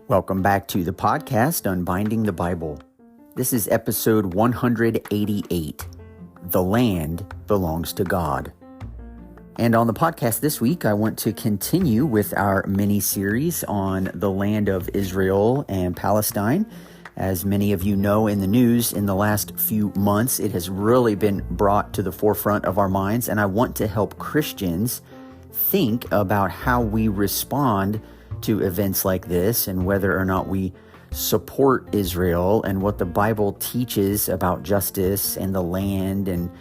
Welcome back to the podcast, Unbinding the Bible. This is episode 188, The Land Belongs to God. And on the podcast this week, I want to continue with our mini-series on the land of Israel and Palestine. As many of you know in the news, in the last few months, it has really been brought to the forefront of our minds, and I want to help Christians think about how we respond to events like this and whether or not we support Israel and what the Bible teaches about justice and the land and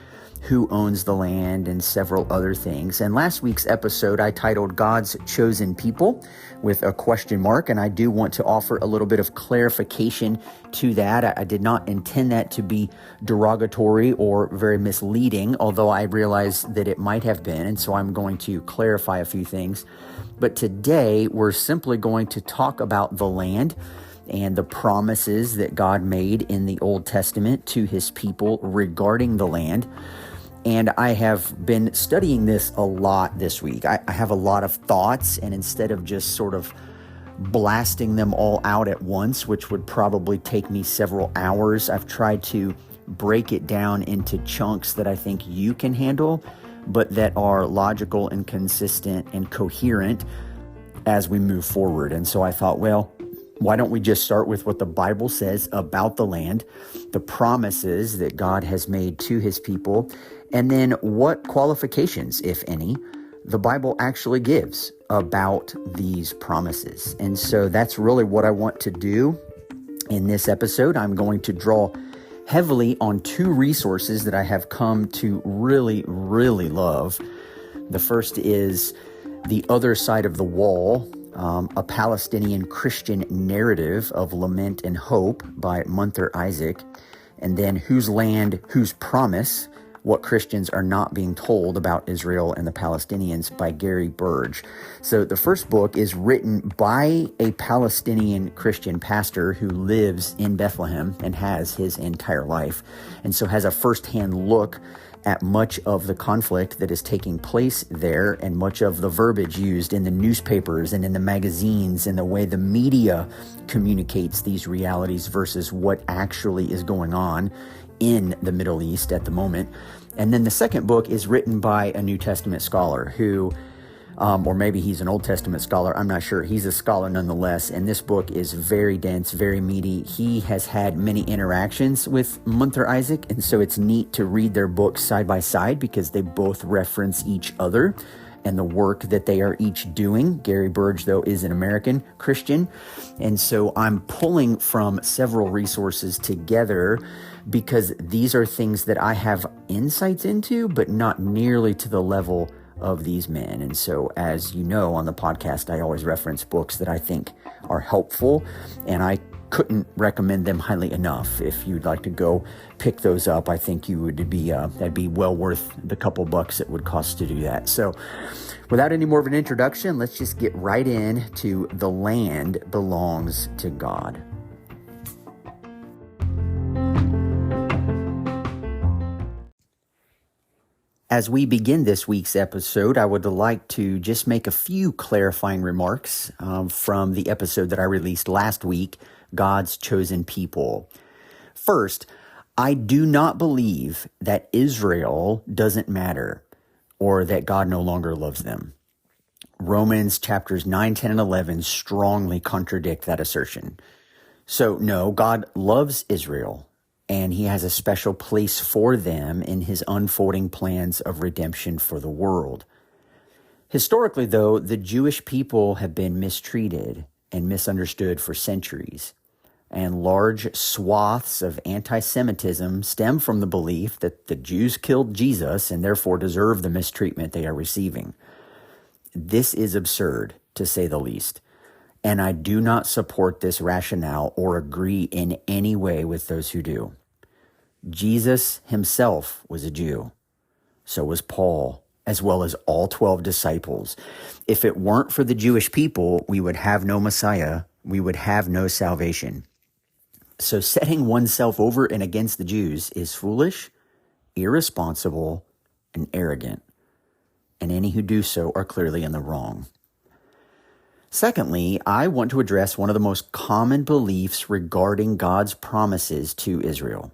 who owns the land and several other things. And last week's episode I titled God's Chosen People with a question mark, and I do want to offer a little bit of clarification to that. I did not intend that to be derogatory or very misleading, although I realize that it might have been, and so I'm going to clarify a few things. But today, we're simply going to talk about the land and the promises that God made in the Old Testament to his people regarding the land. And I have been studying this a lot this week. I have a lot of thoughts, and instead of just sort of blasting them all out at once, which would probably take me several hours, I've tried to break it down into chunks that I think you can handle, but that are logical and consistent and coherent as we move forward. And so I thought, well, why don't we just start with what the Bible says about the land, the promises that God has made to his people, and then what qualifications, if any, the Bible actually gives about these promises. And so that's really what I want to do in this episode. I'm going to draw heavily on two resources that I have come to really, really love. The first is The Other Side of the Wall, a Palestinian Christian narrative of lament and hope by Munther Isaac. And then Whose Land, Whose Promise? What Christians Are Not Being Told About Israel and the Palestinians by Gary Burge. So the first book is written by a Palestinian Christian pastor who lives in Bethlehem and has his entire life, and so has a firsthand look at much of the conflict that is taking place there and much of the verbiage used in the newspapers and in the magazines and the way the media communicates these realities versus what actually is going on in the Middle East at the moment. And then the second book is written by a New Testament scholar who, or maybe he's an Old Testament scholar, I'm not sure. He's a scholar nonetheless, and this book is very dense, very meaty. He has had many interactions with Munther Isaac, and so it's neat to read their books side by side because they both reference each other and the work that they are each doing. Gary Burge, though, is an American Christian, and so I'm pulling from several resources together because these are things that I have insights into, but not nearly to the level of these men. And so, as you know, on the podcast, I always reference books that I think are helpful, and I couldn't recommend them highly enough. If you'd like to go pick those up, I think you would be that'd be well worth the couple bucks it would cost to do that. So without any more of an introduction, let's just get right in to The Land Belongs to God. As we begin this week's episode, I would like to just make a few clarifying remarks from the episode that I released last week, God's Chosen People. First, I do not believe that Israel doesn't matter or that God no longer loves them. Romans chapters 9, 10, and 11 strongly contradict that assertion. So no, God loves Israel, and he has a special place for them in his unfolding plans of redemption for the world. Historically, though, the Jewish people have been mistreated and misunderstood for centuries, and large swaths of anti-Semitism stem from the belief that the Jews killed Jesus and therefore deserve the mistreatment they are receiving. This is absurd, to say the least, and I do not support this rationale or agree in any way with those who do. Jesus himself was a Jew. So was Paul, as well as all 12 disciples. If it weren't for the Jewish people, we would have no Messiah. We would have no salvation. So setting oneself over and against the Jews is foolish, irresponsible, and arrogant. and any who do so are clearly in the wrong. Secondly, I want to address one of the most common beliefs regarding God's promises to Israel.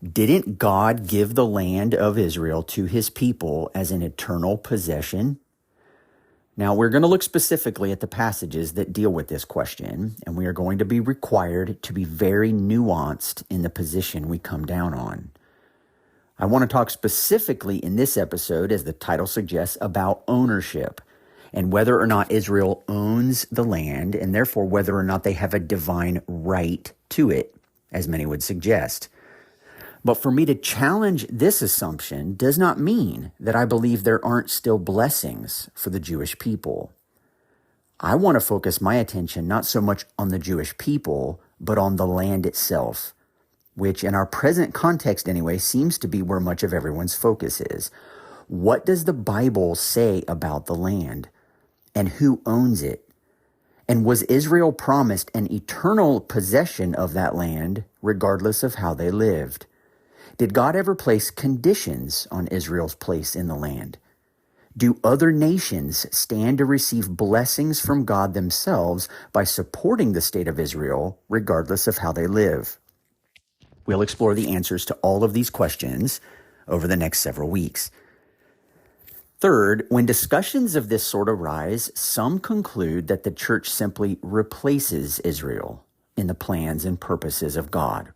Didn't God give the land of Israel to his people as an eternal possession? Now, we're going to look specifically at the passages that deal with this question, and we are going to be required to be very nuanced in the position we come down on. I want to talk specifically in this episode, as the title suggests, about ownership and whether or not Israel owns the land, and therefore whether or not they have a divine right to it, as many would suggest. But for me to challenge this assumption does not mean that I believe there aren't still blessings for the Jewish people. I want to focus my attention not so much on the Jewish people, but on the land itself, which in our present context anyway seems to be where much of everyone's focus is. What does the Bible say about the land? And who owns it? And was Israel promised an eternal possession of that land regardless of how they lived? Did God ever place conditions on Israel's place in the land? Do other nations stand to receive blessings from God themselves by supporting the state of Israel regardless of how they live? We'll explore the answers to all of these questions over the next several weeks. Third, when discussions of this sort arise, some conclude that the church simply replaces Israel in the plans and purposes of God.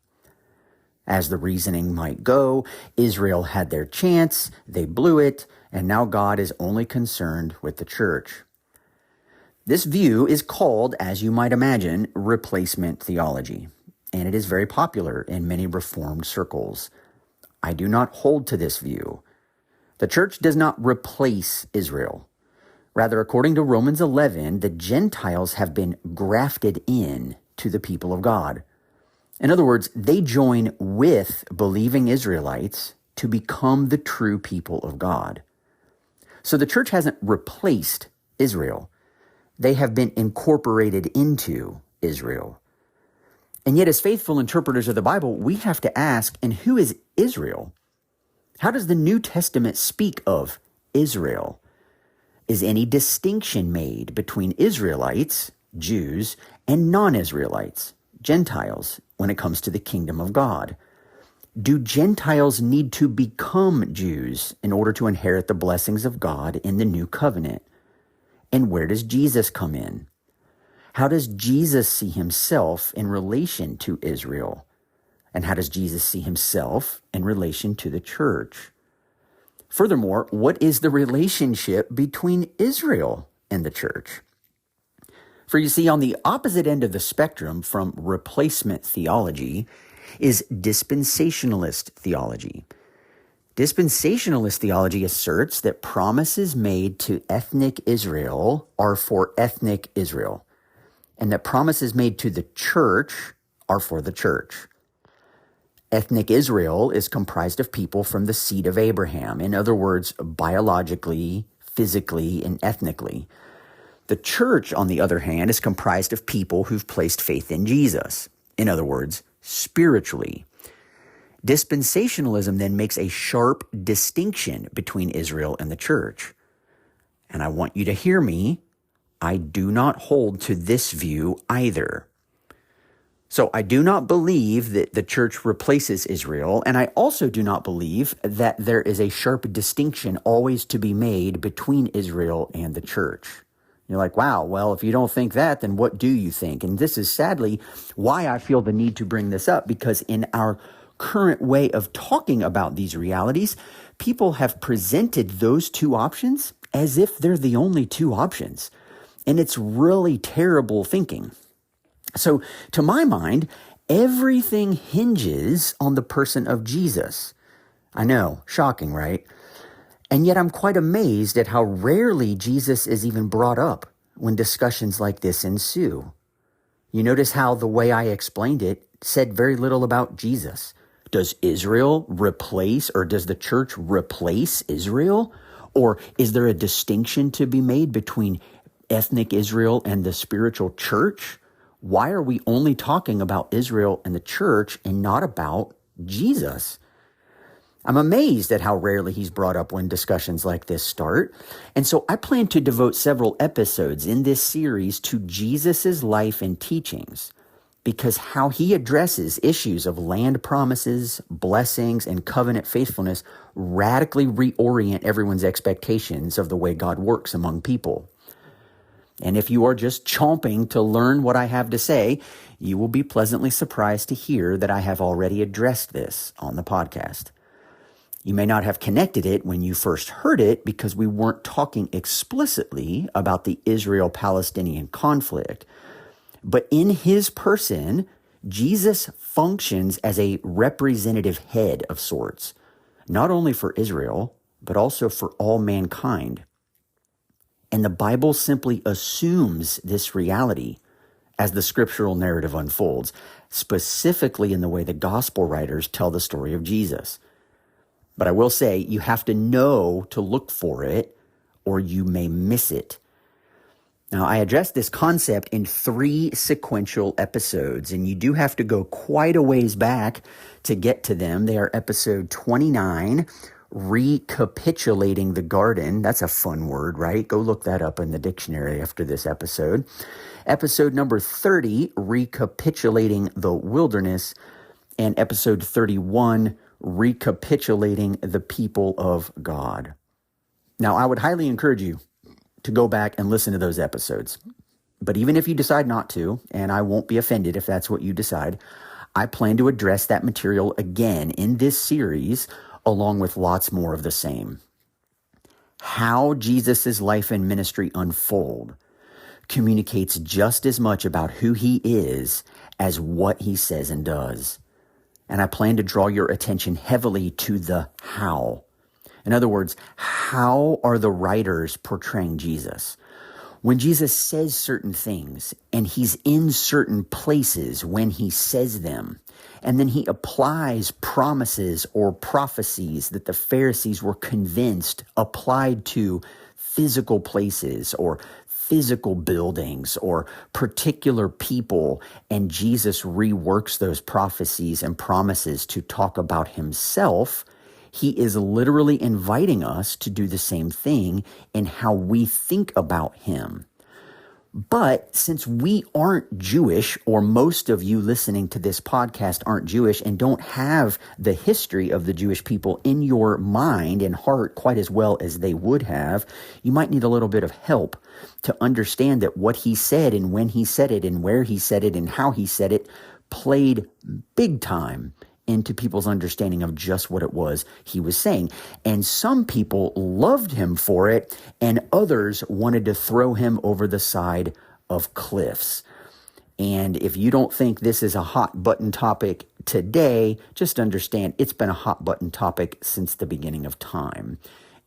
As the reasoning might go, Israel had their chance, they blew it, and now God is only concerned with the church. This view is called, as you might imagine, replacement theology, and it is very popular in many Reformed circles. I do not hold to this view. The church does not replace Israel. Rather, according to Romans 11, the Gentiles have been grafted in to the people of God. In other words, they join with believing Israelites to become the true people of God. So the church hasn't replaced Israel. They have been incorporated into Israel. And yet, as faithful interpreters of the Bible, we have to ask, and who is Israel? How does the New Testament speak of Israel? Is any distinction made between Israelites, Jews, and non-Israelites, Gentiles, when it comes to the kingdom of God? Do Gentiles need to become Jews in order to inherit the blessings of God in the new covenant? And where does Jesus come in? How does Jesus see himself in relation to Israel? And how does Jesus see himself in relation to the church? Furthermore, what is the relationship between Israel and the church? For you see, on the opposite end of the spectrum from replacement theology is dispensationalist theology. Dispensationalist theology asserts that promises made to ethnic Israel are for ethnic Israel, and that promises made to the church are for the church. Ethnic Israel is comprised of people from the seed of Abraham, in other words, biologically, physically, and ethnically. The church, on the other hand, is comprised of people who've placed faith in Jesus, in other words, spiritually. Dispensationalism then makes a sharp distinction between Israel and the church. And I want you to hear me. I do not hold to this view either. So I do not believe that the church replaces Israel, and I also do not believe that there is a sharp distinction always to be made between Israel and the church. You're like, wow, well, if you don't think that, then what do you think? And this is sadly why I feel the need to bring this up, because in our current way of talking about these realities, people have presented those two options as if they're the only two options. And it's really terrible thinking. So, to my mind, everything hinges on the person of Jesus. I know, shocking, right? And yet I'm quite amazed at how rarely Jesus is even brought up when discussions like this ensue. You notice how the way I explained it said very little about Jesus. Does Israel replace, or does the church replace Israel? Or is there a distinction to be made between ethnic Israel and the spiritual church? Why are we only talking about Israel and the church and not about Jesus? I'm amazed at how rarely he's brought up when discussions like this start. And so I plan to devote several episodes in this series to Jesus' life and teachings, because how he addresses issues of land promises, blessings, and covenant faithfulness radically reorient everyone's expectations of the way God works among people. And if you are just chomping to learn what I have to say, you will be pleasantly surprised to hear that I have already addressed this on the podcast. You may not have connected it when you first heard it because we weren't talking explicitly about the Israel-Palestinian conflict. But in his person, Jesus functions as a representative head of sorts, not only for Israel, but also for all mankind. And the Bible simply assumes this reality as the scriptural narrative unfolds, specifically in the way the gospel writers tell the story of Jesus. But I will say you have to know to look for it, or you may miss it. Now, I addressed this concept in 3 sequential episodes, and you do have to go quite a ways back to get to them. They are episode 29, Recapitulating the Garden. That's a fun word, right? Go look that up in the dictionary after this episode. Episode number 30, Recapitulating the Wilderness, and episode 31, Recapitulating the People of God. Now, I would highly encourage you to go back and listen to those episodes. But even if you decide not to, and I won't be offended if that's what you decide, I plan to address that material again in this series, along with lots more of the same. How Jesus' life and ministry unfold communicates just as much about who he is as what he says and does. And I plan to draw your attention heavily to the how. In other words, how are the writers portraying Jesus? When Jesus says certain things, and he's in certain places when he says them, and then he applies promises or prophecies that the Pharisees were convinced applied to physical places or physical buildings or particular people, and Jesus reworks those prophecies and promises to talk about himself, he is literally inviting us to do the same thing in how we think about him. But since we aren't Jewish, or most of you listening to this podcast aren't Jewish and don't have the history of the Jewish people in your mind and heart quite as well as they would have, you might need a little bit of help to understand that what he said and when he said it and where he said it and how he said it played big time into people's understanding of just what it was he was saying. And some people loved him for it, and others wanted to throw him over the side of cliffs. And if you don't think this is a hot button topic today, just understand it's been a hot button topic since the beginning of time.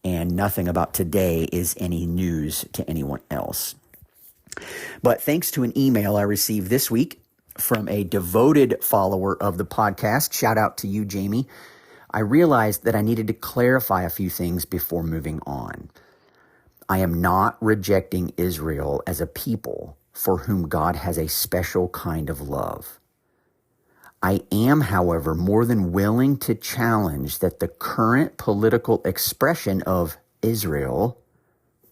And nothing about today is any news to anyone else. But thanks to an email I received this week from a devoted follower of the podcast, shout out to you, Jamie, I realized that I needed to clarify a few things before moving on. I am not rejecting Israel as a people for whom God has a special kind of love. I am, however, more than willing to challenge that the current political expression of Israel,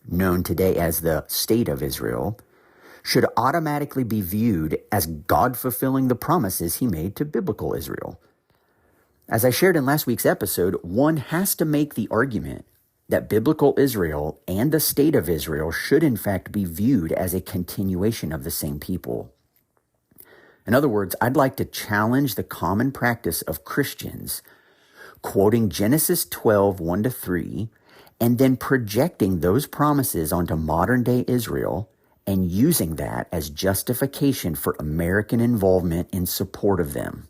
known today as the State of Israel, should automatically be viewed as God fulfilling the promises he made to biblical Israel. As I shared in last week's episode, one has to make the argument that biblical Israel and the State of Israel should in fact be viewed as a continuation of the same people. In other words, I'd like to challenge the common practice of Christians quoting Genesis 12, 1-3, and then projecting those promises onto modern-day Israel and using that as justification for American involvement in support of them.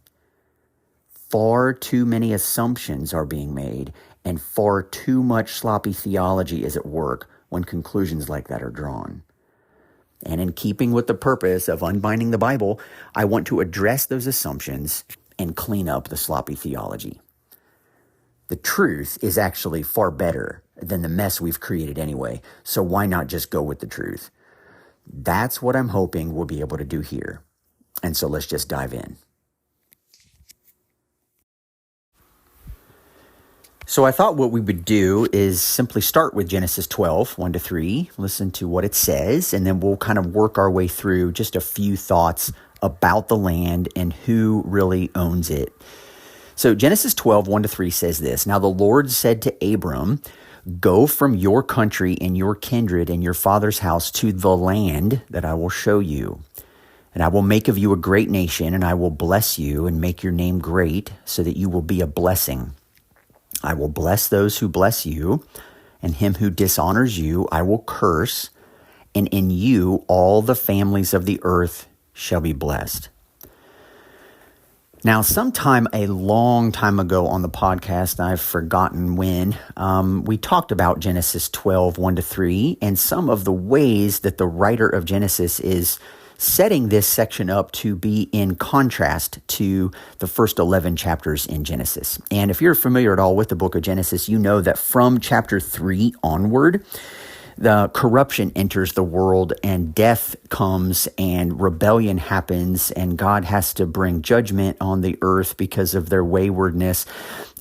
Far too many assumptions are being made, and far too much sloppy theology is at work when conclusions like that are drawn. And in keeping with the purpose of unbinding the Bible, I want to address those assumptions and clean up the sloppy theology. The truth is actually far better than the mess we've created anyway, so why not just go with the truth? That's what I'm hoping we'll be able to do here. And so let's just dive in. So I thought what we would do is simply start with Genesis 12, 1 to 3, listen to what it says, and then we'll kind of work our way through just a few thoughts about the land and who really owns it. So Genesis 12, 1 to 3 says this, "Now the Lord said to Abram, go from your country and your kindred and your father's house to the land that I will show you. And I will make of you a great nation, and I will bless you and make your name great so that you will be a blessing. I will bless those who bless you, and him who dishonors you I will curse, and in you all the families of the earth shall be blessed." Now, sometime a long time ago on the podcast, I've forgotten when, we talked about Genesis 12, 1 to 3, and some of the ways that the writer of Genesis is setting this section up to be in contrast to the first 11 chapters in Genesis. And if you're familiar at all with the book of Genesis, you know that from chapter 3 onward, the corruption enters the world and death comes and rebellion happens and God has to bring judgment on the earth because of their waywardness.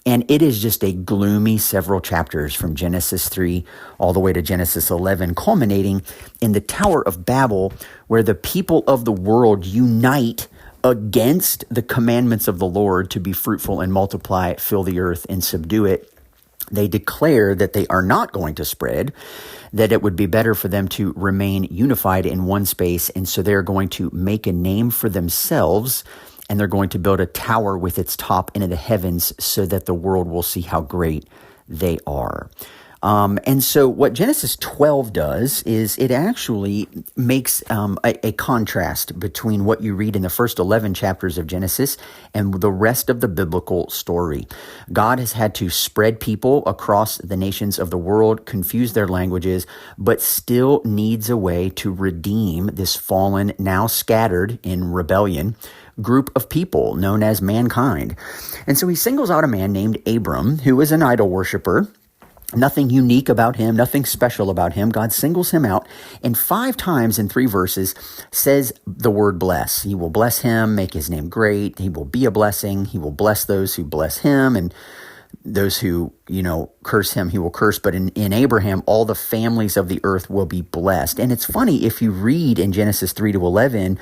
And it is just a gloomy several chapters from Genesis 3 all the way to Genesis 11, culminating in the Tower of Babel, where the people of the world unite against the commandments of the Lord to be fruitful and multiply, fill the earth and subdue it. They declare that they are not going to spread, that it would be better for them to remain unified in one space. And so they're going to make a name for themselves, and they're going to build a tower with its top into the heavens so that the world will see how great they are. And so what Genesis 12 does is it actually makes a contrast between what you read in the first 11 chapters of Genesis and the rest of the biblical story. God has had to spread people across the nations of the world, confuse their languages, but still needs a way to redeem this fallen, now scattered in rebellion, group of people known as mankind. And so he singles out a man named Abram, who is an idol worshiper. Nothing unique about him, nothing special about him. God singles him out, and 5 times in 3 verses says the word bless. He will bless him, make his name great. He will be a blessing. He will bless those who bless him, and those who, curse him, he will curse. But in Abraham, all the families of the earth will be blessed. And it's funny, if you read in Genesis 3 to 11,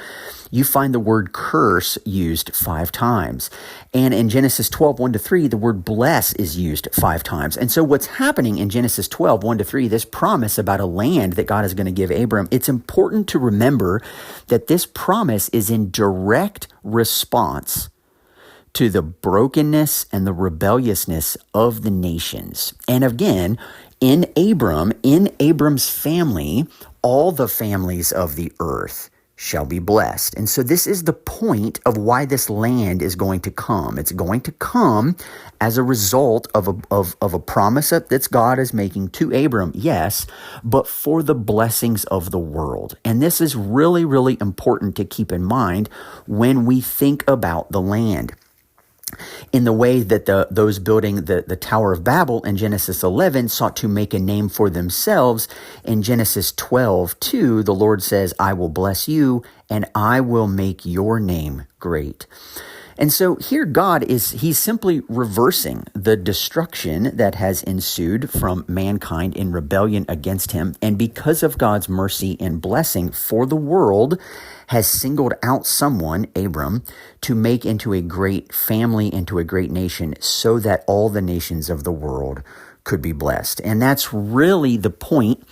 you find the word curse used 5 times. And in Genesis 12, 1 to 3, the word bless is used 5 times. And so what's happening in Genesis 12, 1 to 3, this promise about a land that God is going to give Abram, it's important to remember that this promise is in direct response to the brokenness and the rebelliousness of the nations. And again, in Abram's family, all the families of the earth shall be blessed. And so this is the point of why this land is going to come. It's going to come as a result of a promise that God is making to Abram, yes, but for the blessings of the world. And this is really, really important to keep in mind when we think about the land. In the way that those building the Tower of Babel in Genesis 11 sought to make a name for themselves, in Genesis 12:2, the Lord says, I will bless you and I will make your name great. And so here he's simply reversing the destruction that has ensued from mankind in rebellion against him. And because of God's mercy and blessing for the world, has singled out someone, Abram, to make into a great family, into a great nation, so that all the nations of the world could be blessed. And that's really the point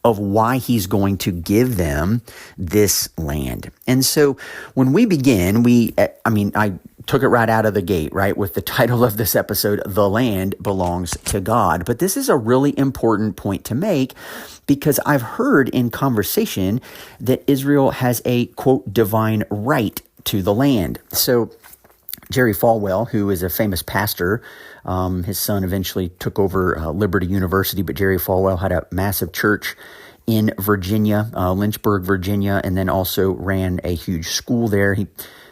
of why he's going to give them this land. And so when we begin, I took it right out of the gate, right, with the title of this episode, The Land Belongs to God. But this is a really important point to make, because I've heard in conversation that Israel has a, quote, divine right to the land. So Jerry Falwell, who is a famous pastor, his son eventually took over Liberty University, but Jerry Falwell had a massive church in Virginia, Lynchburg, Virginia, and then also ran a huge school there. He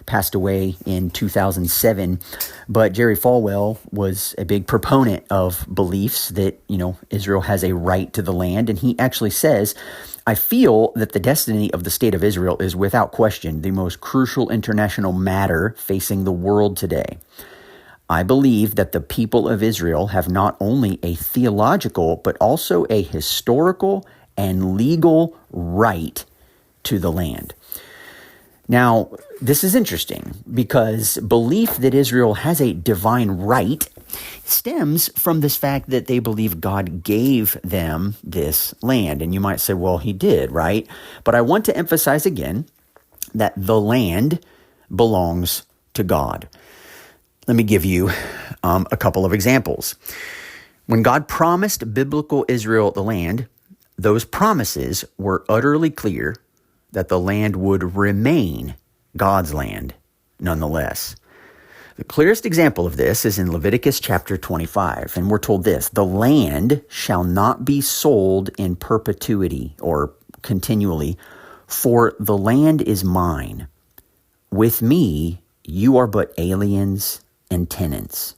passed away in 2007, but Jerry Falwell was a big proponent of beliefs that, Israel has a right to the land. And he actually says, I feel that the destiny of the state of Israel is without question the most crucial international matter facing the world today. I believe that the people of Israel have not only a theological, but also a historical and legal right to the land. Now, this is interesting because belief that Israel has a divine right stems from this fact that they believe God gave them this land. And you might say, well, he did, right? But I want to emphasize again that the land belongs to God. Let me give you a couple of examples. When God promised biblical Israel the land, those promises were utterly clear that the land would remain God's land nonetheless. The clearest example of this is in Leviticus chapter 25, and we're told this: the land shall not be sold in perpetuity or continually, for the land is mine. With me you are but aliens and tenants.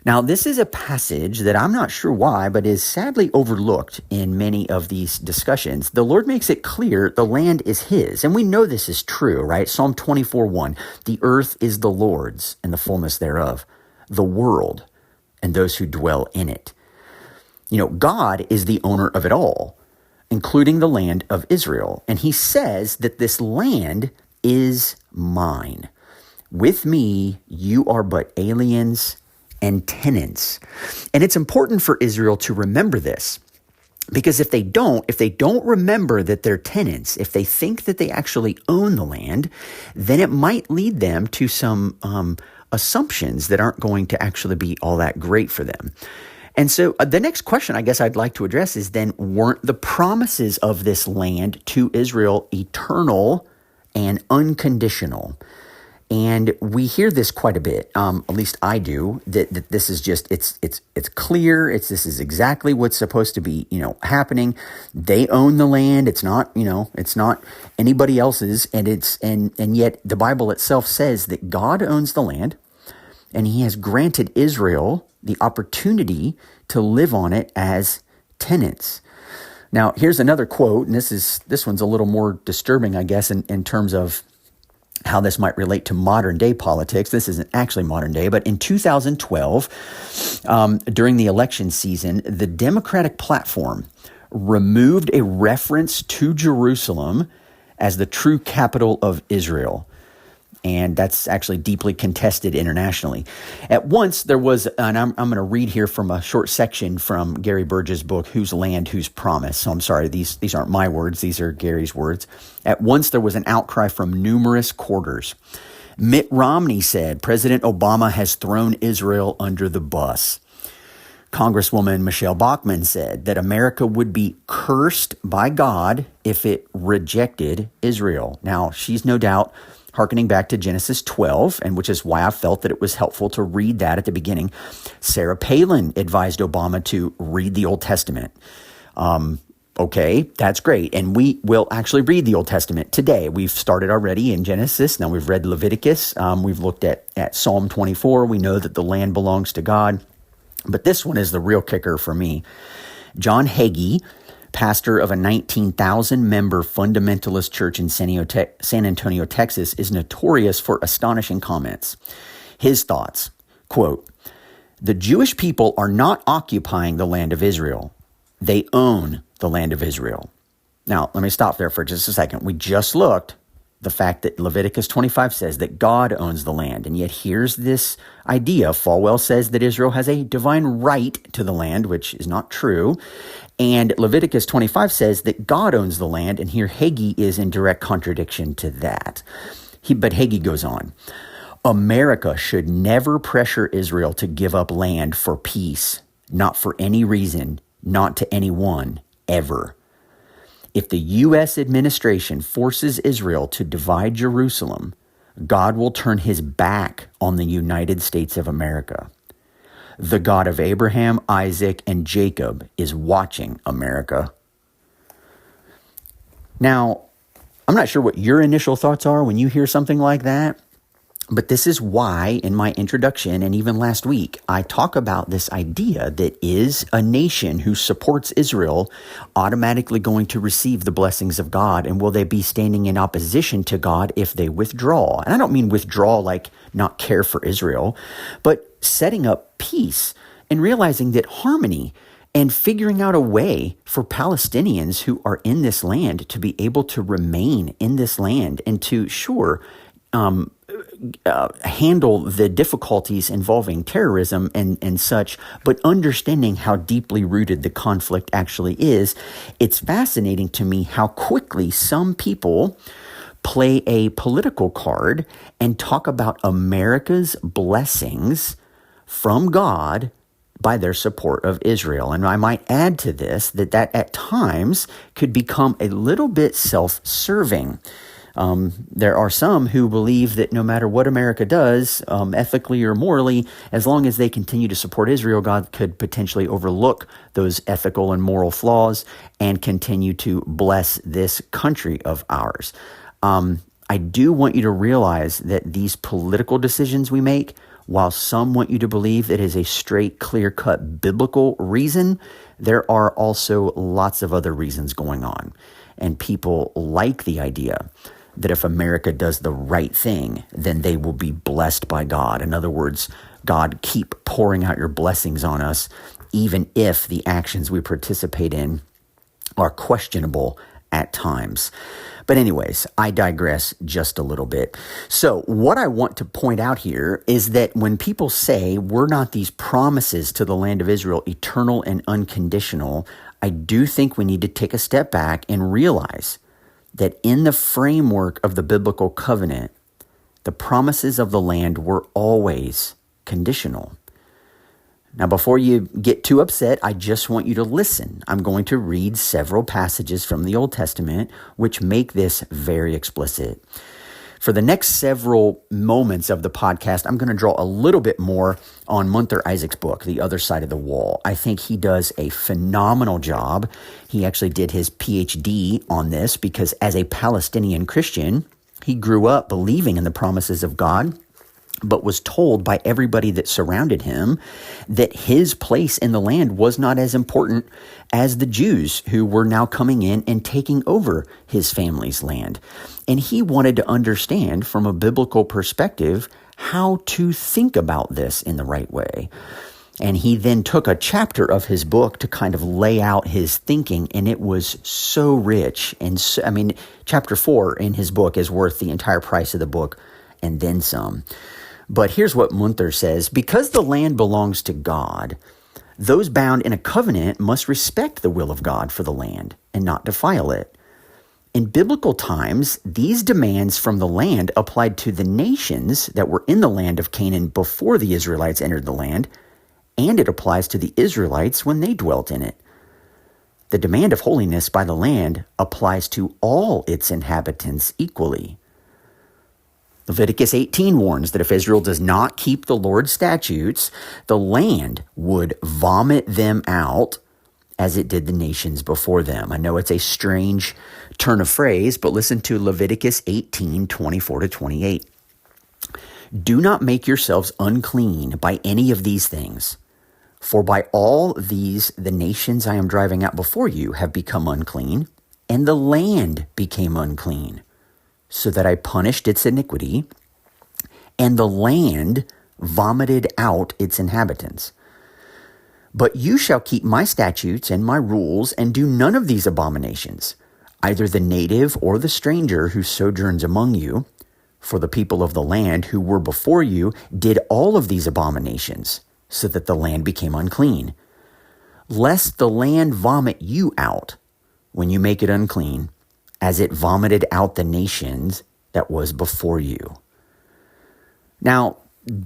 Now, this is a passage that I'm not sure why, but is sadly overlooked in many of these discussions. The Lord makes it clear the land is his, and we know this is true, right? Psalm 24:1, the earth is the Lord's and the fullness thereof, the world and those who dwell in it. God is the owner of it all, including the land of Israel, and he says that this land is mine. With me, you are but aliens and tenants. And it's important for Israel to remember this, because if they don't remember that they're tenants, if they think that they actually own the land, then it might lead them to some assumptions that aren't going to actually be all that great for them. And so the next question I guess I'd like to address is then, weren't the promises of this land to Israel eternal and unconditional? And we hear this quite a bit, at least I do, that this is just, it's clear, this is exactly what's supposed to be, happening. They own the land. It's not anybody else's. And yet the Bible itself says that God owns the land, and he has granted Israel the opportunity to live on it as tenants. Now, here's another quote, and this one's a little more disturbing, I guess, in terms of how this might relate to modern day politics. This isn't actually modern day, but in 2012, during the election season, the Democratic platform removed a reference to Jerusalem as the true capital of Israel. And that's actually deeply contested internationally. At once there was, and I'm going to read here from a short section from Gary Burge's book, Whose Land, Whose Promise. So I'm sorry, these aren't my words, these are Gary's words. At once there was an outcry from numerous quarters. Mitt Romney said, President Obama has thrown Israel under the bus. Congresswoman Michelle Bachmann said that America would be cursed by God if it rejected Israel. Now, she's no doubt hearkening back to Genesis 12, and which is why I felt that it was helpful to read that at the beginning. Sarah Palin advised Obama to read the Old Testament. Okay, that's great. And we will actually read the Old Testament today. We've started already in Genesis. Now we've read Leviticus. We've looked at Psalm 24. We know that the land belongs to God. But this one is the real kicker for me. John Hagee, pastor of a 19,000-member fundamentalist church in San Antonio, Texas, is notorious for astonishing comments. His thoughts, quote, "The Jewish people are not occupying the land of Israel. They own the land of Israel." Now, let me stop there for just a second. We just looked the fact that Leviticus 25 says that God owns the land. And yet here's this idea. Falwell says that Israel has a divine right to the land, which is not true. And Leviticus 25 says that God owns the land. And here Hagee is in direct contradiction to that. But Hagee goes on. America should never pressure Israel to give up land for peace, not for any reason, not to anyone, ever. If the U.S. administration forces Israel to divide Jerusalem, God will turn his back on the United States of America. The God of Abraham, Isaac, and Jacob is watching America. Now, I'm not sure what your initial thoughts are when you hear something like that, But this is why in my introduction and even last week, I talk about this idea that is a nation who supports Israel automatically going to receive the blessings of God? And will they be standing in opposition to God if they withdraw? And I don't mean withdraw like not care for Israel, but setting up peace and realizing that harmony and figuring out a way for Palestinians who are in this land to be able to remain in this land and to, handle the difficulties involving terrorism and such, but understanding how deeply rooted the conflict actually is. It's fascinating to me how quickly some people play a political card and talk about America's blessings from God by their support of Israel. And I might add to this that at times could become a little bit self-serving. There are some who believe that no matter what America does, ethically or morally, as long as they continue to support Israel, God could potentially overlook those ethical and moral flaws and continue to bless this country of ours. I do want you to realize that these political decisions we make, while some want you to believe that is a straight, clear-cut biblical reason, there are also lots of other reasons going on. And people like the idea that if America does the right thing, then they will be blessed by God. In other words, God, keep pouring out your blessings on us, even if the actions we participate in are questionable at times. But anyways, I digress just a little bit. So what I want to point out here is that when people say we're not these promises to the land of Israel, eternal and unconditional, I do think we need to take a step back and realize that in the framework of the biblical covenant, the promises of the land were always conditional. Now, before you get too upset, I just want you to listen. I'm going to read several passages from the Old Testament which make this very explicit. For the next several moments of the podcast, I'm going to draw a little bit more on Munther Isaac's book, The Other Side of the Wall. I think he does a phenomenal job. He actually did his PhD on this because as a Palestinian Christian, he grew up believing in the promises of God, but was told by everybody that surrounded him that his place in the land was not as important as the Jews who were now coming in and taking over his family's land. And he wanted to understand from a biblical perspective how to think about this in the right way. And he then took a chapter of his book to kind of lay out his thinking, and it was so rich. And so, chapter 4 in his book is worth the entire price of the book and then some. But here's what Munther says: because the land belongs to God, those bound in a covenant must respect the will of God for the land and not defile it. In biblical times, these demands from the land applied to the nations that were in the land of Canaan before the Israelites entered the land, and it applies to the Israelites when they dwelt in it. The demand of holiness by the land applies to all its inhabitants equally. Leviticus 18 warns that if Israel does not keep the Lord's statutes, the land would vomit them out as it did the nations before them. I know it's a strange turn of phrase, but listen to Leviticus 18, 24 to 28. Do not make yourselves unclean by any of these things, for by all these the nations I am driving out before you have become unclean, and the land became unclean, so that I punished its iniquity, and the land vomited out its inhabitants. But you shall keep my statutes and my rules, and do none of these abominations, either the native or the stranger who sojourns among you, for the people of the land who were before you did all of these abominations, so that the land became unclean. Lest the land vomit you out when you make it unclean, as it vomited out the nations that was before you. Now,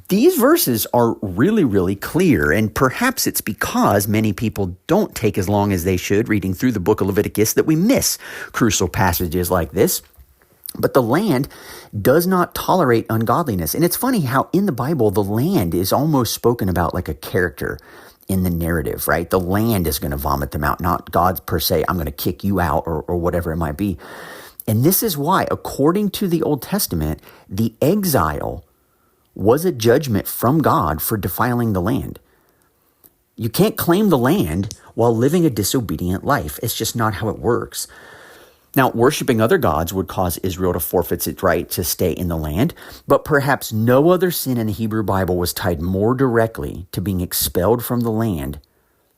these verses are really, really clear, and perhaps it's because many people don't take as long as they should reading through the book of Leviticus that we miss crucial passages like this. But the land does not tolerate ungodliness. And it's funny how in the Bible, the land is almost spoken about like a character in the narrative, right? The land is going to vomit them out, not God per se, I'm going to kick you out or whatever it might be. And this is why, according to the Old Testament, the exile was a judgment from God for defiling the land. You can't claim the land while living a disobedient life. It's just not how it works. Now, worshiping other gods would cause Israel to forfeit its right to stay in the land, but perhaps no other sin in the Hebrew Bible was tied more directly to being expelled from the land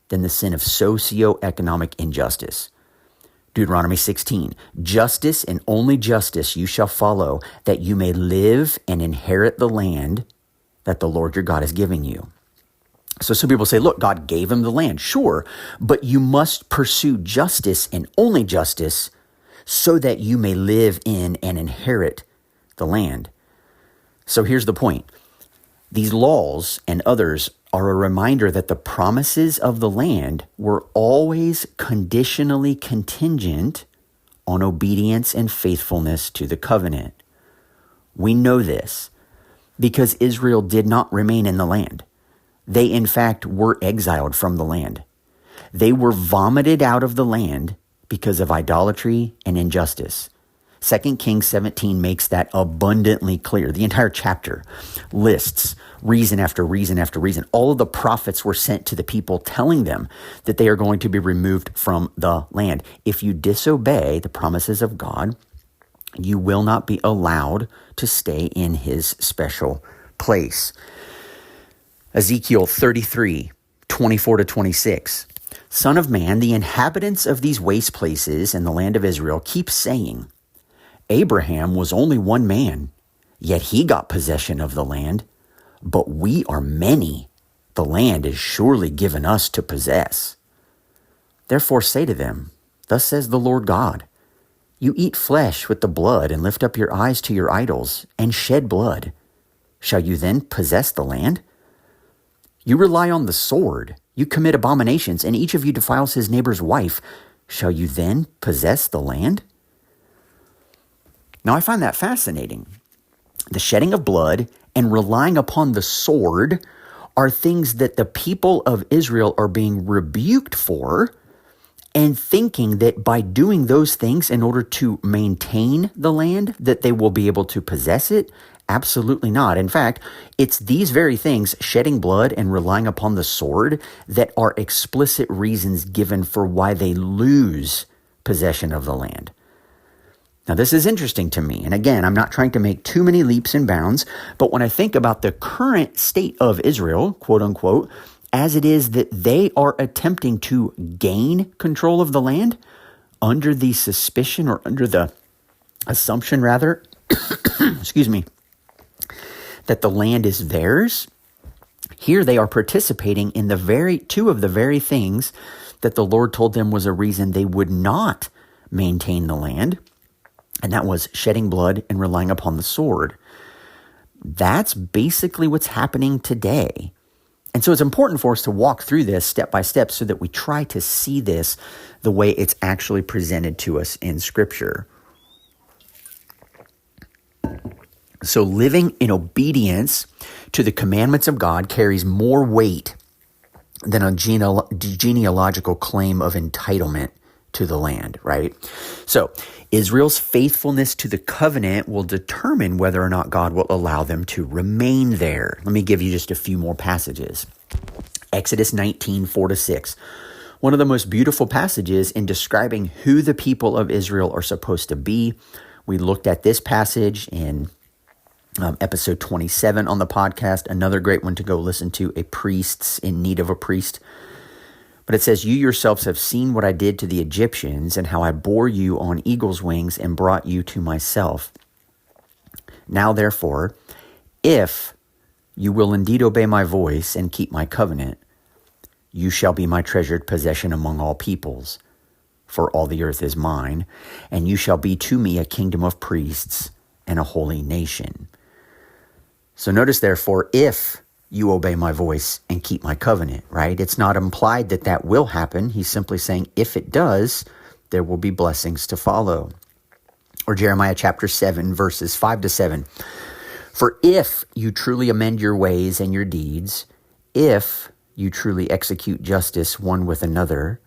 than the sin of socioeconomic injustice. Deuteronomy 16, justice and only justice you shall follow, that you may live and inherit the land that the Lord your God is giving you. So some people say, look, God gave him the land. Sure, but you must pursue justice and only justice so that you may live in and inherit the land. So here's the point. These laws and others are a reminder that the promises of the land were always conditionally contingent on obedience and faithfulness to the covenant. We know this because Israel did not remain in the land. They, in fact, were exiled from the land. They were vomited out of the land because of idolatry and injustice. 2 Kings 17 makes that abundantly clear. The entire chapter lists reason after reason after reason. All of the prophets were sent to the people telling them that they are going to be removed from the land. If you disobey the promises of God, you will not be allowed to stay in his special place. Ezekiel 33, 24 to 26. Son of man, the inhabitants of these waste places in the land of Israel keep saying, Abraham was only one man, yet he got possession of the land. But we are many. The land is surely given us to possess. Therefore say to them, thus says the Lord God, you eat flesh with the blood and lift up your eyes to your idols and shed blood. Shall you then possess the land? You rely on the sword. You commit abominations, and each of you defiles his neighbor's wife. Shall you then possess the land? Now, I find that fascinating. The shedding of blood and relying upon the sword are things that the people of Israel are being rebuked for, and thinking that by doing those things in order to maintain the land, that they will be able to possess it. Absolutely not. In fact, it's these very things, shedding blood and relying upon the sword, that are explicit reasons given for why they lose possession of the land. Now, this is interesting to me. And again, I'm not trying to make too many leaps and bounds, but when I think about the current state of Israel, quote unquote, as it is that they are attempting to gain control of the land under the suspicion or under the assumption rather, excuse me, that the land is theirs. Here they are participating in two of the very things that the Lord told them was a reason they would not maintain the land. And that was shedding blood and relying upon the sword. That's basically what's happening today. And so it's important for us to walk through this step by step so that we try to see this the way it's actually presented to us in Scripture. So living in obedience to the commandments of God carries more weight than a genealogical claim of entitlement to the land, right? So Israel's faithfulness to the covenant will determine whether or not God will allow them to remain there. Let me give you just a few more passages. Exodus 19, 4-6. One of the most beautiful passages in describing who the people of Israel are supposed to be. We looked at this passage in episode 27 on the podcast. Another great one to go listen to, A Priest's in Need of a Priest. But it says, you yourselves have seen what I did to the Egyptians and how I bore you on eagle's wings and brought you to myself. Now, therefore, if you will indeed obey my voice and keep my covenant, you shall be my treasured possession among all peoples, for all the earth is mine, and you shall be to me a kingdom of priests and a holy nation. So notice, therefore, if you obey my voice and keep my covenant, right? It's not implied that that will happen. He's simply saying if it does, there will be blessings to follow. Or Jeremiah chapter 7, verses 5-7. For if you truly amend your ways and your deeds, if you truly execute justice one with another,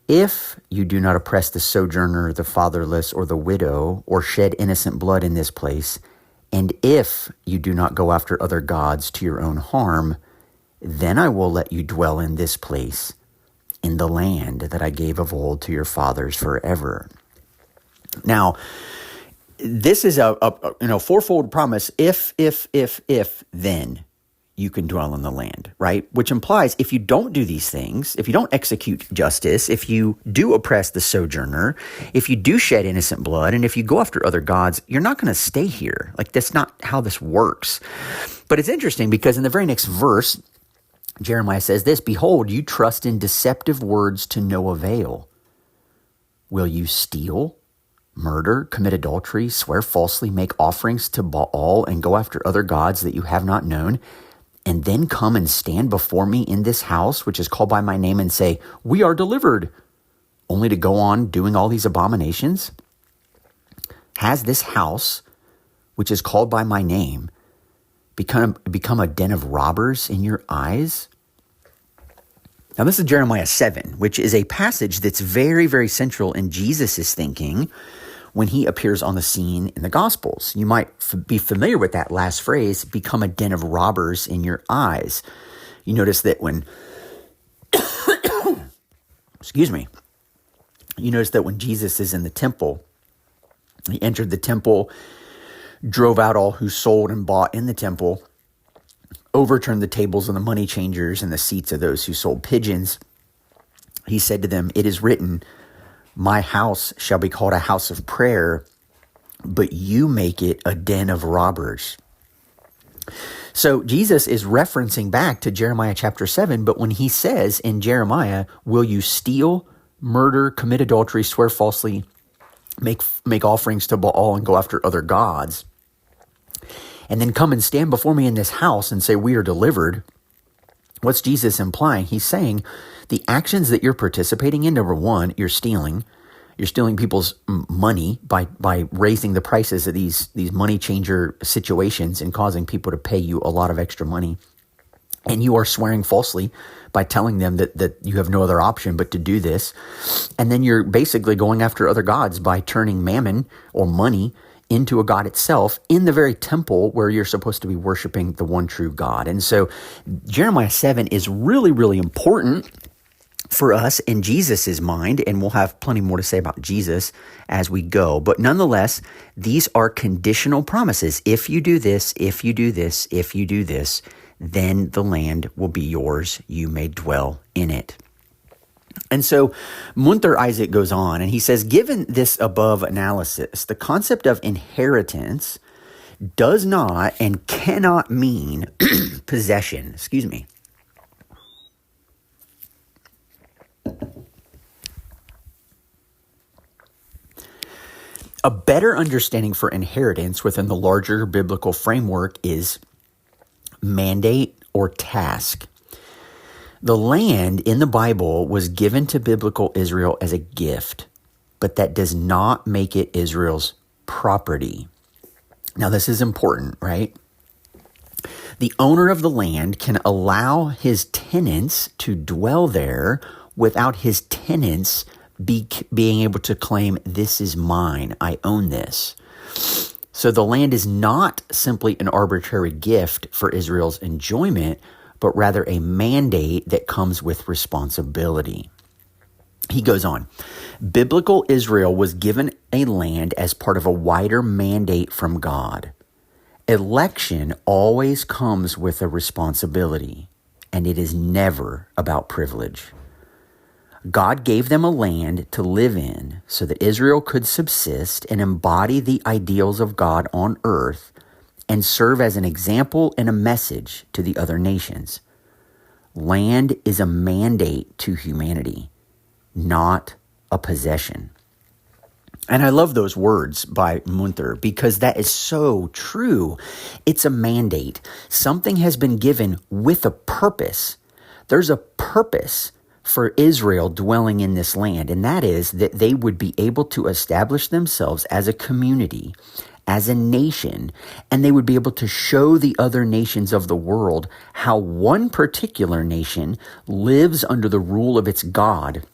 if you do not oppress the sojourner, the fatherless, or the widow, or shed innocent blood in this place, And if you do not go after other gods to your own harm, then I will let you dwell in this place, in the land that I gave of old to your fathers forever. Now, this is a fourfold promise. If, then you can dwell in the land, right? Which implies if you don't do these things, if you don't execute justice, if you do oppress the sojourner, if you do shed innocent blood, and if you go after other gods, you're not going to stay here. Like, that's not how this works. But it's interesting because in the very next verse, Jeremiah says this, "Behold, you trust in deceptive words to no avail. Will you steal, murder, commit adultery, swear falsely, make offerings to Baal, and go after other gods that you have not known, and then come and stand before me in this house, which is called by my name, and say, 'We are delivered,' only to go on doing all these abominations? Has this house, which is called by my name, become a den of robbers in your eyes?" Now, this is Jeremiah 7, which is a passage that's very, very central in Jesus' thinking when he appears on the scene in the Gospels. You might be familiar with that last phrase, "become a den of robbers in your eyes." You notice that when, you notice that when Jesus is in the temple, he entered the temple, drove out all who sold and bought in the temple, overturned the tables of the money changers and the seats of those who sold pigeons. He said to them, "It is written, my house shall be called a house of prayer, but you make it a den of robbers." So Jesus is referencing back to Jeremiah chapter 7, but when he says in Jeremiah, "Will you steal, murder, commit adultery, swear falsely, make offerings to Baal, and go after other gods, and then come and stand before me in this house and say, 'We are delivered'," what's Jesus implying? He's saying the actions that you're participating in, number one, you're stealing. You're stealing people's money by raising the prices of these money changer situations and causing people to pay you a lot of extra money. And you are swearing falsely by telling them that you have no other option but to do this. And then you're basically going after other gods by turning mammon or money into a god itself in the very temple where you're supposed to be worshiping the one true God. And so Jeremiah 7 is really, really important for us in Jesus's mind, and we'll have plenty more to say about Jesus as we go. But nonetheless, these are conditional promises. If you do this, if you do this, if you do this, then the land will be yours. You may dwell in it. And so Munther Isaac goes on, and he says, given this above analysis, the concept of inheritance does not and cannot mean possession. A better understanding for inheritance within the larger biblical framework is mandate or task. The land in the Bible was given to biblical Israel as a gift, but that does not make it Israel's property. Now, this is important, right? The owner of the land can allow his tenants to dwell there without his tenants being able to claim, "This is mine, I own this." So the land is not simply an arbitrary gift for Israel's enjoyment, but rather a mandate that comes with responsibility. He goes on, biblical Israel was given a land as part of a wider mandate from God. Election always comes with a responsibility, and it is never about privilege. God gave them a land to live in so that Israel could subsist and embody the ideals of God on earth and serve as an example and a message to the other nations. Land is a mandate to humanity, not a possession. And I love those words by Munther because that is so true. It's a mandate. Something has been given with a purpose. There's a purpose for Israel dwelling in this land, and that is that they would be able to establish themselves as a community, as a nation, and they would be able to show the other nations of the world how one particular nation lives under the rule of its God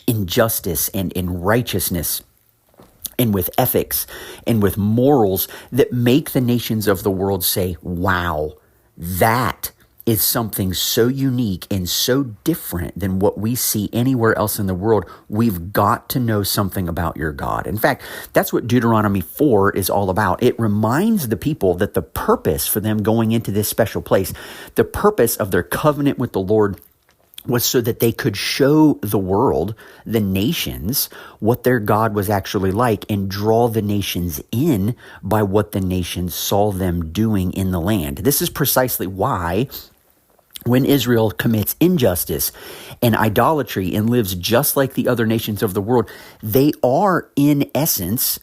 in justice and in righteousness and with ethics and with morals that make the nations of the world say, wow, that is something so unique and so different than what we see anywhere else in the world. We've got to know something about your God. In fact, that's what Deuteronomy 4 is all about. It reminds the people that the purpose for them going into this special place, the purpose of their covenant with the Lord, was so that they could show the world, the nations, what their God was actually like and draw the nations in by what the nations saw them doing in the land. This is precisely why when Israel commits injustice and idolatry and lives just like the other nations of the world, they are in essence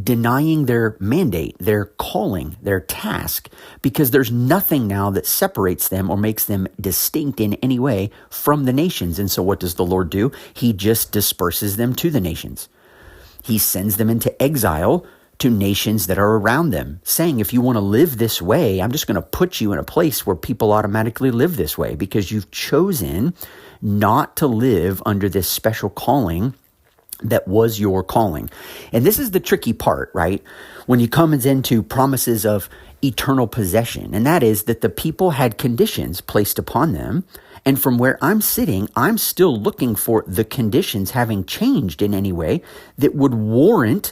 denying their mandate, their calling, their task, because there's nothing now that separates them or makes them distinct in any way from the nations. And so what does the Lord do? He just disperses them to the nations. He sends them into exile to nations that are around them, saying, if you want to live this way, I'm just going to put you in a place where people automatically live this way because you've chosen not to live under this special calling that was your calling. And this is the tricky part, right? When you come into promises of eternal possession, and that is that the people had conditions placed upon them. And from where I'm sitting, I'm still looking for the conditions having changed in any way that would warrant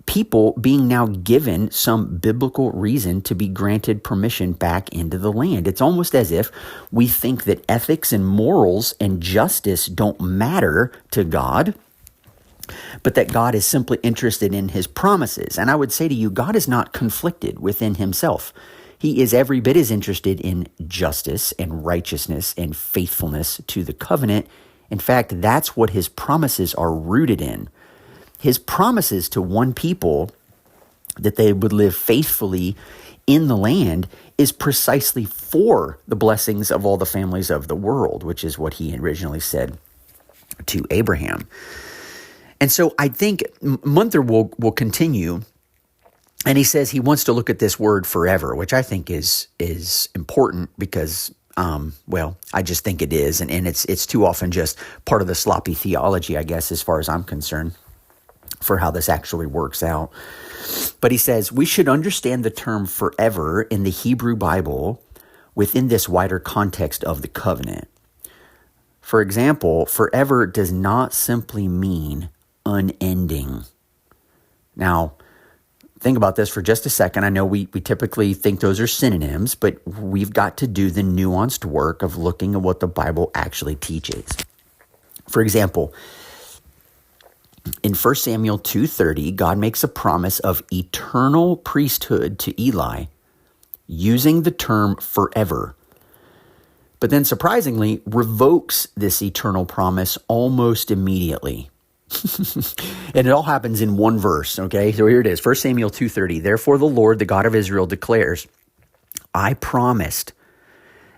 people being now given some biblical reason to be granted permission back into the land. It's almost as if we think that ethics and morals and justice don't matter to God, but that God is simply interested in his promises. And I would say to you, God is not conflicted within himself. He is every bit as interested in justice and righteousness and faithfulness to the covenant. In fact, that's what his promises are rooted in. His promises to one people that they would live faithfully in the land is precisely for the blessings of all the families of the world, which is what he originally said to Abraham. And so I think Munther will continue, and he says he wants to look at this word forever, which I think is important because, I just think it is, and it's too often just part of the sloppy theology, I guess, as far as I'm concerned, for how this actually works out. But he says we should understand the term forever in the Hebrew Bible within this wider context of the covenant. For example, forever does not simply mean unending. Now, think about this for just a second. I know we typically think those are synonyms, but we've got to do the nuanced work of looking at what the Bible actually teaches. For example, in 1 Samuel 2:30, God makes a promise of eternal priesthood to Eli using the term forever, but then surprisingly revokes this eternal promise almost immediately. And it all happens in one verse, okay? So here it is, 1 Samuel 2:30. Therefore the Lord, the God of Israel, declares, I promised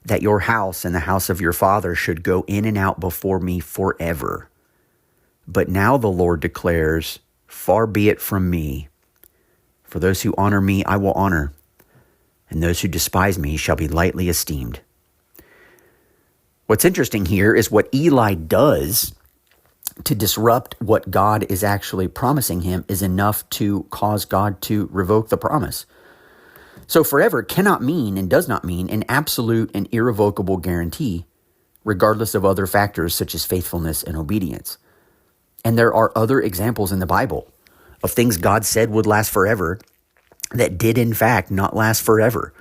that your house and the house of your father should go in and out before me forever. But now the Lord declares, far be it from me. For those who honor me, I will honor, and those who despise me shall be lightly esteemed. What's interesting here is what Eli does to disrupt what God is actually promising him is enough to cause God to revoke the promise. So forever cannot mean and does not mean an absolute and irrevocable guarantee, regardless of other factors such as faithfulness and obedience. And there are other examples in the Bible of things God said would last forever that did in fact not last forever.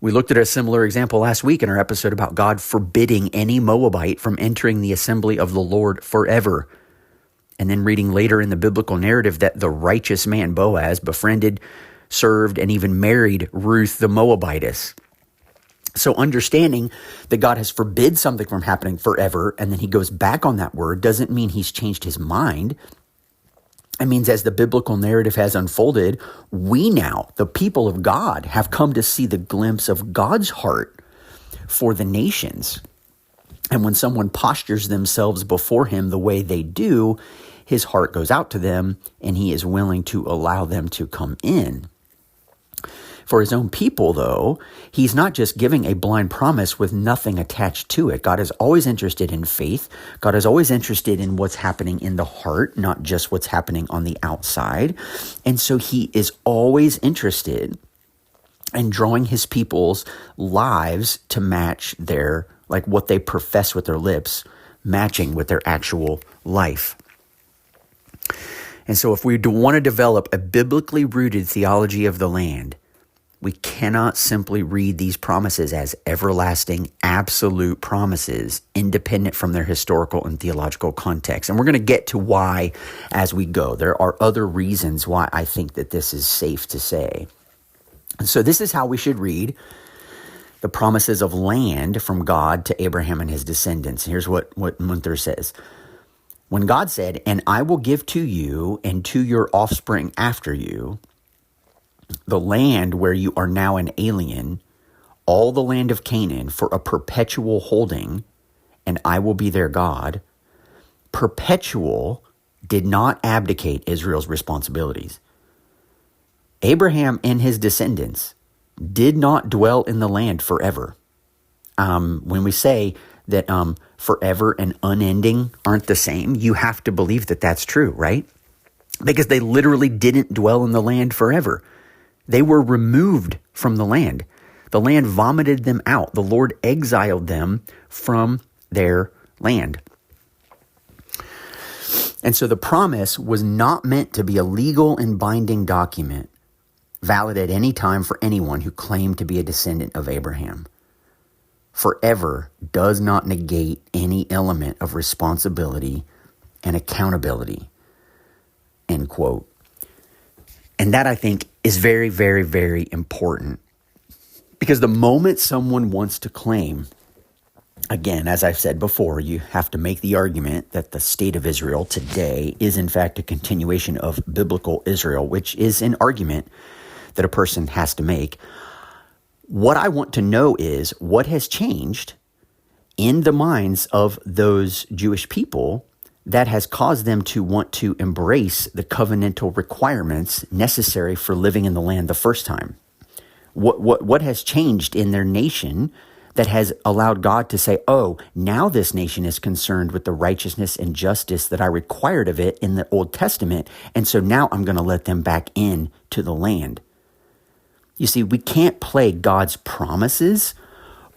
We looked at a similar example last week in our episode about God forbidding any Moabite from entering the assembly of the Lord forever. And then reading later in the biblical narrative that the righteous man Boaz befriended, served, and even married Ruth the Moabitess. So understanding that God has forbid something from happening forever, and then he goes back on that word, doesn't mean he's changed his mind. It means as the biblical narrative has unfolded, we now, the people of God, have come to see the glimpse of God's heart for the nations. And when someone postures themselves before him the way they do, his heart goes out to them, and he is willing to allow them to come in. For his own people, though, he's not just giving a blind promise with nothing attached to it. God is always interested in faith. God is always interested in what's happening in the heart, not just what's happening on the outside. And so he is always interested in drawing his people's lives to match their, like what they profess with their lips, matching with their actual life. And so if we want to develop a biblically rooted theology of the land, we cannot simply read these promises as everlasting, absolute promises, independent from their historical and theological context. And we're going to get to why as we go. There are other reasons why I think that this is safe to say. And so this is how we should read the promises of land from God to Abraham and his descendants. Here's what Munther says. When God said, "And I will give to you and to your offspring after you the land where you are now an alien, all the land of Canaan for a perpetual holding, and I will be their God," perpetual did not abdicate Israel's responsibilities. Abraham and his descendants did not dwell in the land forever. When we say that forever and unending aren't the same, you have to believe that that's true, right? Because they literally didn't dwell in the land forever. They were removed from the land. The land vomited them out. The Lord exiled them from their land. And so the promise was not meant to be a legal and binding document, valid at any time for anyone who claimed to be a descendant of Abraham. Forever does not negate any element of responsibility and accountability, end quote. And that, I think, is very, very, very important. Because the moment someone wants to claim, again, as I've said before, you have to make the argument that the state of Israel today is in fact a continuation of biblical Israel, which is an argument that a person has to make. What I want to know is what has changed in the minds of those Jewish people that has caused them to want to embrace the covenantal requirements necessary for living in the land the first time. What has changed in their nation that has allowed God to say, oh, now this nation is concerned with the righteousness and justice that I required of it in the Old Testament, and so now I'm going to let them back in to the land. You see, we can't play God's promises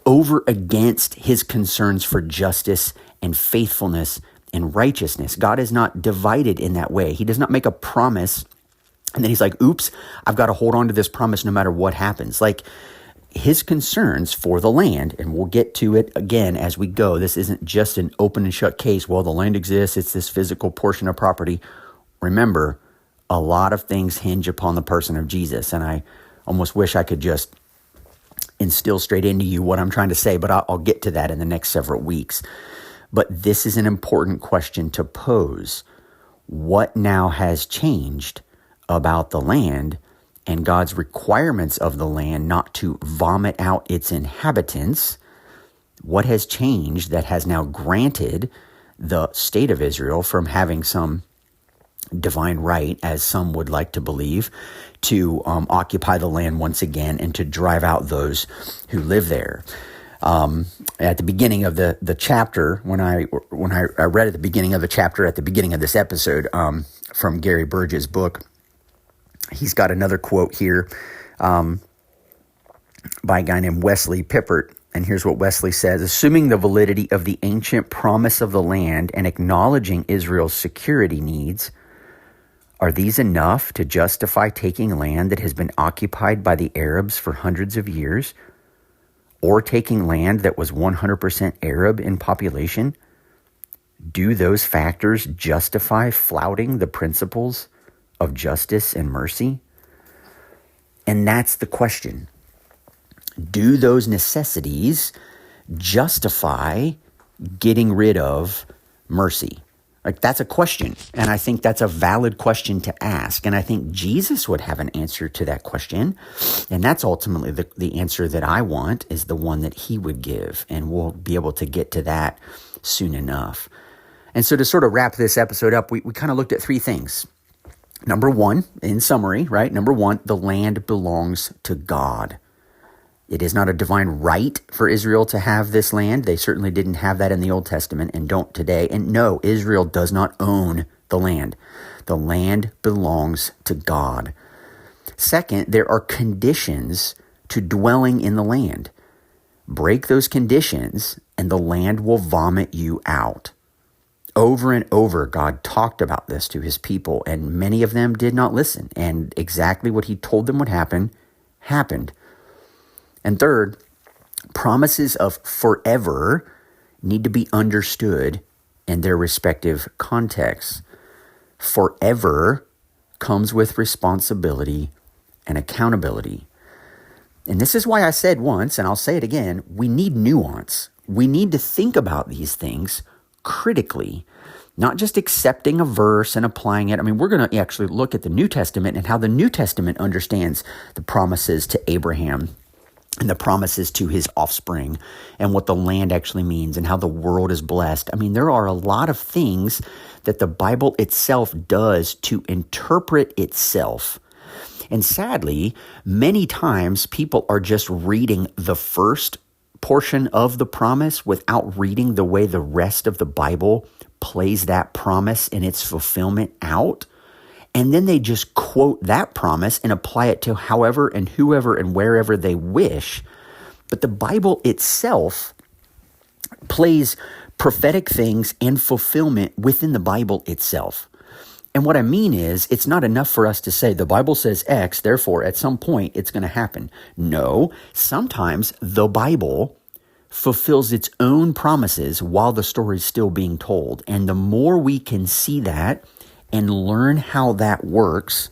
over against his concerns for justice and faithfulness and righteousness. God is not divided in that way. He does not make a promise and then he's like, oops, I've got to hold on to this promise no matter what happens. Like, his concerns for the land, and we'll get to it again as we go. This isn't just an open and shut case. Well, the land exists. It's this physical portion of property. Remember, a lot of things hinge upon the person of Jesus. And I almost wish I could just instill straight into you what I'm trying to say, but I'll get to that in the next several weeks. But this is an important question to pose. What now has changed about the land and God's requirements of the land not to vomit out its inhabitants? What has changed that has now granted the state of Israel from having some divine right, as some would like to believe, to occupy the land once again and to drive out those who live there? At the beginning of the chapter, when I read at the beginning of the chapter, at the beginning of this episode, from Gary Burge's book, he's got another quote here by a guy named Wesley Pippert. And here's what Wesley says: assuming the validity of the ancient promise of the land and acknowledging Israel's security needs, are these enough to justify taking land that has been occupied by the Arabs for hundreds of years, or taking land that was 100% Arab in population? Do those factors justify flouting the principles of justice and mercy? And that's the question. Do those necessities justify getting rid of mercy? Like, that's a question. And I think that's a valid question to ask. And I think Jesus would have an answer to that question. And that's ultimately the answer that I want, is the one that he would give. And we'll be able to get to that soon enough. And so to sort of wrap this episode up, we kind of looked at three things. Number one, in summary, right? Number one, the land belongs to God. It is not a divine right for Israel to have this land. They certainly didn't have that in the Old Testament and don't today. And no, Israel does not own the land. The land belongs to God. Second, there are conditions to dwelling in the land. Break those conditions and the land will vomit you out. Over and over, God talked about this to his people, and many of them did not listen. And exactly what he told them would happen, happened. And third, promises of forever need to be understood in their respective contexts. Forever comes with responsibility and accountability. And this is why I said once, and I'll say it again, we need nuance. We need to think about these things critically, not just accepting a verse and applying it. I mean, we're going to actually look at the New Testament and how the New Testament understands the promises to Abraham and the promises to his offspring and what the land actually means and how the world is blessed. I mean, there are a lot of things that the Bible itself does to interpret itself. And sadly, many times people are just reading the first portion of the promise without reading the way the rest of the Bible plays that promise and its fulfillment out. And then they just quote that promise and apply it to however and whoever and wherever they wish. But the Bible itself plays prophetic things and fulfillment within the Bible itself. And what I mean is, it's not enough for us to say, the Bible says X, therefore at some point it's going to happen. No, sometimes the Bible fulfills its own promises while the story is still being told. And the more we can see that and learn how that works,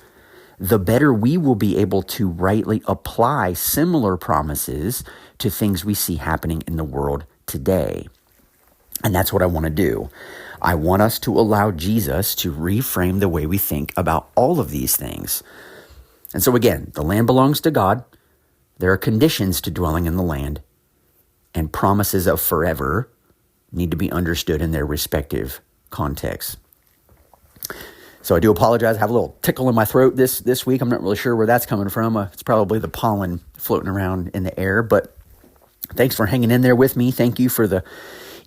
the better we will be able to rightly apply similar promises to things we see happening in the world today. And that's what I want to do. I want us to allow Jesus to reframe the way we think about all of these things. And so again, the land belongs to God. There are conditions to dwelling in the land, and promises of forever need to be understood in their respective contexts. So I do apologize. I have a little tickle in my throat this week. I'm not really sure where that's coming from. It's probably the pollen floating around in the air. But thanks for hanging in there with me. Thank you for the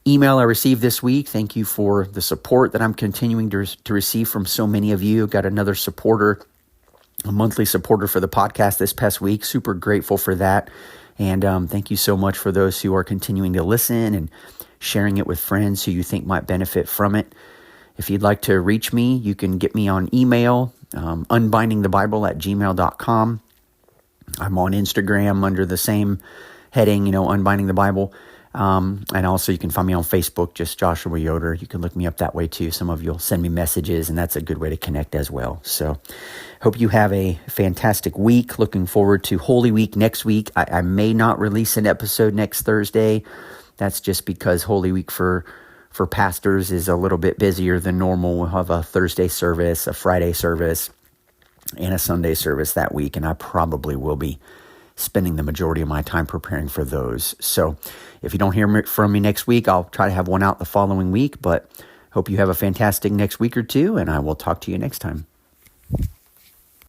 email I received this week. Thank you for the support that I'm continuing to receive from so many of you. Got another supporter, a monthly supporter for the podcast this past week. Super grateful for that. And thank you so much for those who are continuing to listen and sharing it with friends who you think might benefit from it. If you'd like to reach me, you can get me on email, unbindingthebible@gmail.com. I'm on Instagram under the same heading, Unbinding the Bible. And also you can find me on Facebook, just Joshua Yoder. You can look me up that way too. Some of you'll send me messages, and that's a good way to connect as well. So hope you have a fantastic week. Looking forward to Holy Week next week. I may not release an episode next Thursday. That's just because Holy Week for pastors is a little bit busier than normal. We'll have a Thursday service, a Friday service, and a Sunday service that week. And I probably will be spending the majority of my time preparing for those. So if you don't hear from me next week, I'll try to have one out the following week. But hope you have a fantastic next week or two, and I will talk to you next time.